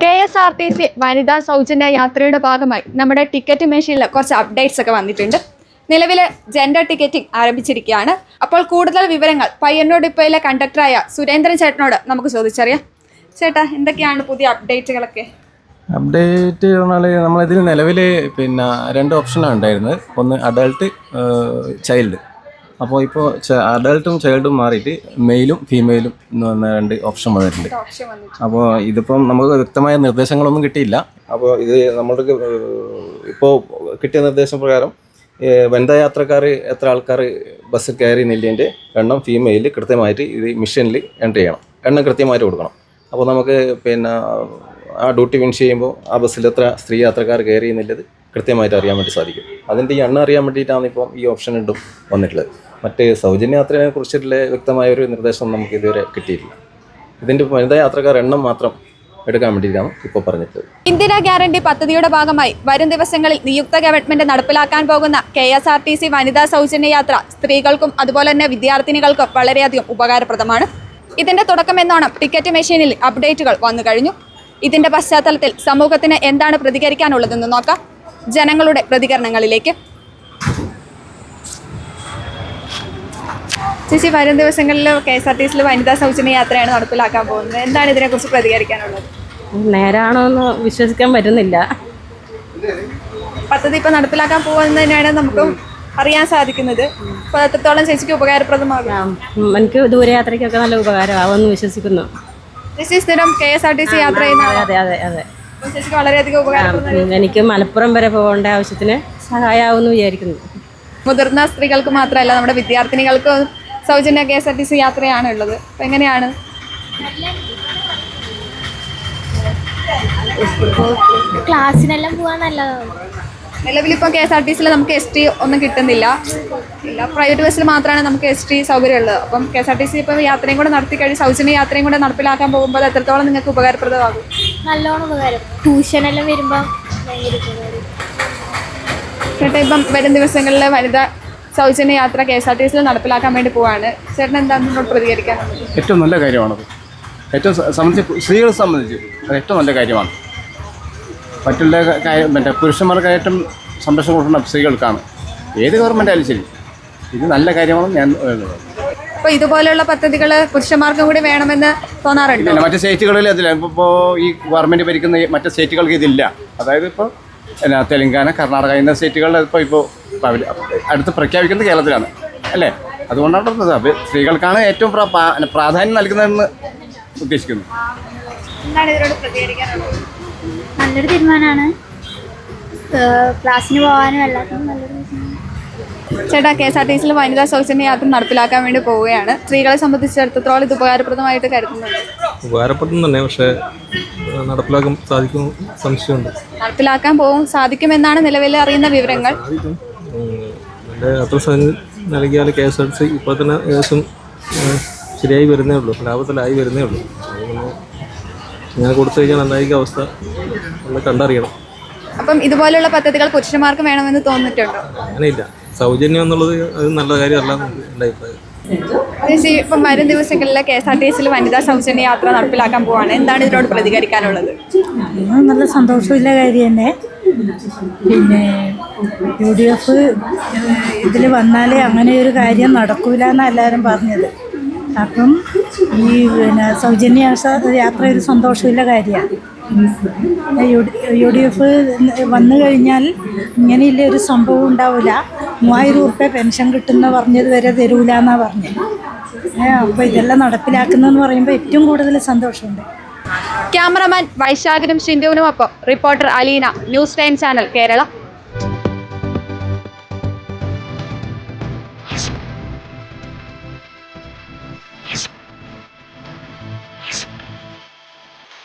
KSRTC വനിതാ സൗജന്യ യാത്രയുടെ ഭാഗമായി നമ്മുടെ ടിക്കറ്റ് മെഷീനിൽ കുറച്ച് അപ്ഡേറ്റ്സ് ഒക്കെ വന്നിട്ടുണ്ട്. നിലവിൽ ജെൻഡർ ടിക്കറ്റിംഗ് ആരംഭിച്ചിരിക്കുകയാണ്. അപ്പോൾ കൂടുതൽ വിവരങ്ങൾ പയ്യന്നൂർ ഡിപ്പോയിലെ കണ്ടക്ടറായ സുരേന്ദ്രൻ ചേട്ടനോട് നമുക്ക് ചോദിച്ചറിയാം. ചേട്ടാ, എന്തൊക്കെയാണ് പുതിയ അപ്ഡേറ്റുകളൊക്കെ? അപ്ഡേറ്റ് പറഞ്ഞാൽ നമ്മളിതിൽ നിലവിൽ രണ്ട് ഓപ്ഷനാണ് ഉണ്ടായിരുന്നത്. ഒന്ന് അഡൾട്ട്, ചൈൽഡ്. അപ്പോൾ ഇപ്പോൾ അഡൾട്ടും ചൈൽഡും മാറിയിട്ട് മെയിലും ഫീമെയിലും എന്ന് പറഞ്ഞ രണ്ട് ഓപ്ഷൻ വന്നിട്ടുണ്ട്. അപ്പോൾ ഇതിപ്പം നമുക്ക് വ്യക്തമായ നിർദ്ദേശങ്ങളൊന്നും കിട്ടിയില്ല. അപ്പോൾ ഇത് നമ്മൾക്ക് ഇപ്പോൾ കിട്ടിയ നിർദ്ദേശം പ്രകാരം വനിതാ യാത്രക്കാർ എത്ര ആൾക്കാർ ബസ്സിൽ കയറി നില്ലിൻ്റെ എണ്ണം ഫീമെയിൽ കൃത്യമായിട്ട് ഇത് മെഷീനിൽ എൻ്റർ ചെയ്യണം, എണ്ണം കൃത്യമായിട്ട് കൊടുക്കണം. അപ്പോൾ നമുക്ക് ആ ഡ്യൂട്ടി ഫിനിഷ് ചെയ്യുമ്പോൾ ആ ബസ്സിൽ എത്ര സ്ത്രീ യാത്രക്കാർ കയറി എന്നുള്ളത് കൃത്യമായിട്ട് അറിയാൻ വേണ്ടി സാധിക്കും. അതിൻ്റെ ഈ എണ്ണം അറിയാൻ വേണ്ടിയിട്ടാണ് ഇപ്പം ഈ ഓപ്ഷൻ രണ്ടും വന്നിട്ടുള്ളത്. മറ്റ് സൗജന്യ യാത്രയെ കുറിച്ചിട്ടുള്ള വ്യക്തമായ ഒരു നിർദ്ദേശം നമുക്ക് ഇതുവരെ കിട്ടിയിട്ടില്ല. ഇതിൻ്റെ വനിതാ യാത്രക്കാർ എണ്ണം മാത്രം എടുക്കാൻ വേണ്ടിയിട്ടാണ് ഇപ്പോൾ പറഞ്ഞിട്ടുള്ളത്. ഇന്ദിരാ ഗ്യാരണ്ടി പദ്ധതിയുടെ ഭാഗമായി വരും ദിവസങ്ങളിൽ നിയുക്ത ഗവൺമെന്റ് നടപ്പിലാക്കാൻ പോകുന്ന KSRTC വനിതാ സൗജന്യ യാത്ര സ്ത്രീകൾക്കും അതുപോലെ തന്നെ വിദ്യാർത്ഥിനികൾക്കും വളരെയധികം ഉപകാരപ്രദമാണ്. ഇതിന്റെ തുടക്കം എന്നോണം ടിക്കറ്റ് മെഷീനിൽ അപ്ഡേറ്റുകൾ വന്നു കഴിഞ്ഞു. ഇതിന്റെ പശ്ചാത്തലത്തിൽ സമൂഹത്തിന് എന്താണ് പ്രതികരിക്കാനുള്ളതെന്ന് നോക്കാം. ജനങ്ങളുടെ പ്രതികരണങ്ങളിലേക്ക്. ചേച്ചി, വരും ദിവസങ്ങളിൽ KSRTCയിൽ വനിതാ സൗജന്യ യാത്രയാണ് നടപ്പിലാക്കാൻ പോകുന്നത്. എന്താണ് ഇതിനെക്കുറിച്ച് പ്രതികരിക്കാനുള്ളത്? നേരാണോ എന്ന് വിശ്വസിക്കാൻ പറ്റുന്നില്ല. പദ്ധതി ഇപ്പോൾ നടപ്പിലാക്കാൻ പോകുന്നതിനാണ് നമുക്ക് അറിയാൻ സാധിക്കുന്നത്. അപ്പോൾ എത്രത്തോളം ചേച്ചിക്ക് ഉപകാരപ്രദമാകും? എനിക്ക് ദൂരയാത്രയ്ക്കൊക്കെ നല്ല ഉപകാരമാവുമെന്ന് വിശ്വസിക്കുന്നു. ചേച്ചി സ്ഥിരം KSRTC യാത്ര ചെയ്യുന്ന? അതെ അതെ അതെ. ചേച്ചിക്ക് വളരെയധികം ഉപകാരപ്രദം. എനിക്ക് മലപ്പുറം വരെ പോകേണ്ട ആവശ്യത്തിന് സഹായമാവുമെന്ന് വിചാരിക്കുന്നു. മുതിർന്ന സ്ത്രീകൾക്ക് മാത്രമല്ല, നമ്മുടെ വിദ്യാർത്ഥിനികൾക്ക് സൗജന്യ KSRTC യാത്രയാണ് ഉള്ളത്. അപ്പം എങ്ങനെയാണ്? ക്ലാസ്സിനെല്ലാം പോകാൻ നല്ലതാണ്. നിലവിലിപ്പോൾ KSRTCയിൽ നമുക്ക് ST ഒന്നും കിട്ടുന്നില്ല. പ്രൈവറ്റ് ബസ്സിൽ മാത്രമാണ് നമുക്ക് ST സൗകര്യം ഉള്ളത്. അപ്പം KSRTC ഇപ്പോൾ യാത്രയും കൂടെ നടത്തി കഴിഞ്ഞ് സൗജന്യ യാത്രയും കൂടെ നടപ്പിലാക്കാൻ പോകുമ്പോൾ എത്രത്തോളം നിങ്ങൾക്ക് ഉപകാരപ്രദമാകും? നല്ലോണം ഉപകാരം. ട്യൂഷനെല്ലാം വരുമ്പോൾ ഭയങ്കര ഉപകാരം. ചേട്ടാ, ഇപ്പം വരും ദിവസങ്ങളിൽ വനിതാ സൗജന്യ യാത്ര KSRTCയിൽ നടപ്പിലാക്കാൻ വേണ്ടി പോവാണ്. ചേട്ടൻ എന്താണ് നിന്നോട് പ്രതികരിക്കാനുള്ളത്? ഏറ്റവും നല്ല കാര്യമാണത്. ഏറ്റവും സ്ത്രീകളെ സംബന്ധിച്ച് അത് ഏറ്റവും നല്ല കാര്യമാണ്. മറ്റുള്ള പുരുഷന്മാർക്ക് ഏറ്റവും സംരക്ഷണം കൊടുക്കുന്ന സ്ത്രീകൾക്കാണ്. ഏത് ഗവൺമെൻറ് ആയാലും ശരി, ഇത് നല്ല കാര്യമാണ്. ഞാൻ അപ്പോൾ ഇതുപോലെയുള്ള പദ്ധതികൾ പുരുഷന്മാർക്കും കൂടി വേണമെന്ന് തോന്നാറുണ്ട്. മറ്റ് സ്റ്റേറ്റുകളിൽ അതില്ല. ഇപ്പോൾ ഈ ഗവൺമെൻറ് ഭരിക്കുന്ന മറ്റ് സ്റ്റേറ്റുകൾക്ക് ഇതില്ല. അതായത് ഇപ്പോൾ തെലങ്കാന, കർണാടക എന്ന സ്റ്റേറ്റുകളിൽ ഇപ്പോൾ അടുത്ത് പ്രഖ്യാപിക്കുന്നത് കേരളത്തിലാണ് അല്ലേ? അതുകൊണ്ടാണ് പറഞ്ഞത് സ്ത്രീകൾക്കാണ് ഏറ്റവും പ്രാധാന്യം നൽകുന്നതെന്ന് ഉദ്ദേശിക്കുന്നു. നല്ലൊരു തീരുമാനമാണ്. ക്ലാസ്സിന് പോകാനും എല്ലാത്തിനും നല്ലൊരു തീരുമാനം. ചേട്ടാ, KSRTCയിൽ വനിതാ സൗജന്യ യാത്ര നടപ്പിലാക്കാൻ വേണ്ടി പോവുകയാണ്. സ്ത്രീകളെ സംബന്ധിച്ചിടത്തോളം ഇത് ഉപകാരപ്രദമായിട്ട് കരുതുന്നുണ്ട്? ഉപകാരപ്രദം തന്നെ, പക്ഷേ നടപ്പിലാക്കാൻ സാധിക്കും സംശയമുണ്ട്. നടപ്പിലാക്കാൻ സാധിക്കുമെന്നാണ് നിലവിൽ അറിയുന്ന വിവരങ്ങൾ. എൻ്റെ അത്ര നൽകിയാൽ KSRTC ഇപ്പോൾ തന്നെ ഏകദേശം ശരിയായി വരുന്നേ ഉള്ളൂ, ലാഭത്തിലായി വരുന്നേ ഉള്ളൂ. ഇങ്ങനെ കൊടുത്തു കഴിഞ്ഞാൽ നന്നായിരിക്കും അവസ്ഥ, നമ്മൾ കണ്ടറിയണം. അപ്പം ഇതുപോലെയുള്ള പദ്ധതികൾ പുരുഷന്മാർക്ക് വേണമെന്ന് തോന്നിയിട്ടുണ്ടോ? അങ്ങനെയില്ല, സൗജന്യം എന്നുള്ളത് അത് നല്ല കാര്യമല്ല എൻ്റെ അഭിപ്രായം. ഇപ്പം വരും ദിവസങ്ങളിൽ KSRTCയിൽ വനിതാ സൗജന്യ യാത്ര നടപ്പിലാക്കാൻ പോവാണ്. എന്താണ് ഇതിനോട് പ്രതികരിക്കാനുള്ളത്? നല്ല സന്തോഷമുള്ള കാര്യം തന്നെ. പിന്നെ UDF ഇതിൽ വന്നാലേ അങ്ങനെ ഒരു കാര്യം നടക്കൂല എന്നാണ് എല്ലാവരും പറഞ്ഞത്. അപ്പം ഈ സൗജന്യ യാത്ര ഒരു സന്തോഷമുള്ള കാര്യമാണ്. UDF വന്നു കഴിഞ്ഞാൽ ഇങ്ങനെയില്ല ഒരു സംഭവം ഉണ്ടാവില്ല. 3000 രൂപ പെൻഷൻ കിട്ടുന്ന പറഞ്ഞത് വരെ തരൂല എന്നാണ് പറഞ്ഞത്. അപ്പോൾ ഇതെല്ലാം നടപ്പിലാക്കുന്നതെന്ന് പറയുമ്പോൾ ഏറ്റവും കൂടുതൽ സന്തോഷമുണ്ട്. ക്യാമറമാൻ വൈശാഖനും ഷിൻഡുവിനുമൊപ്പം reporter Aleena, news 10 channel, Kerala.